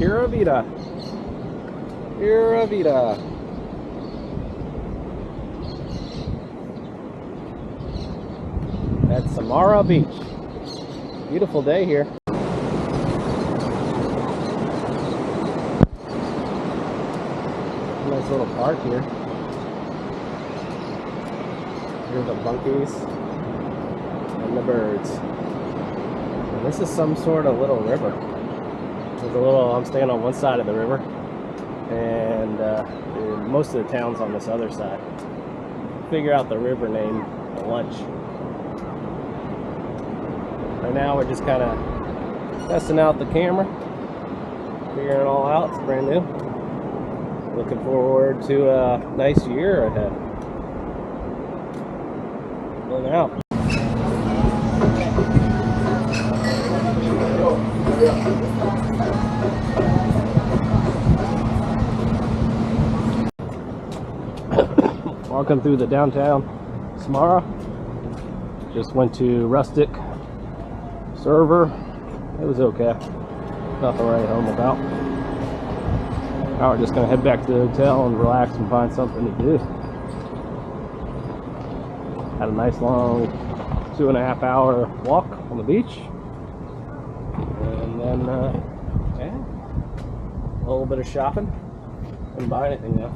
Pura Vida. Pura Vida. At Samara Beach. Beautiful day here. Nice little park here. Here's the monkeys and the birds. And this is some sort of little river. There's a little, I'm staying on one side of the river, and most of the town's on this other side. Figure out the river name at lunch. Right now we're just kind of testing out the camera, figuring it all out. It's brand new. Looking forward to a nice year ahead. Going out. Walking through the downtown Samara. Just went to Rustic Server. It was okay. Nothing to write home about. Now we're just gonna head back to the hotel and relax and find something to do. Had a nice long 2.5 hour walk on the beach. And then, yeah, a little bit of shopping. Didn't buy anything though.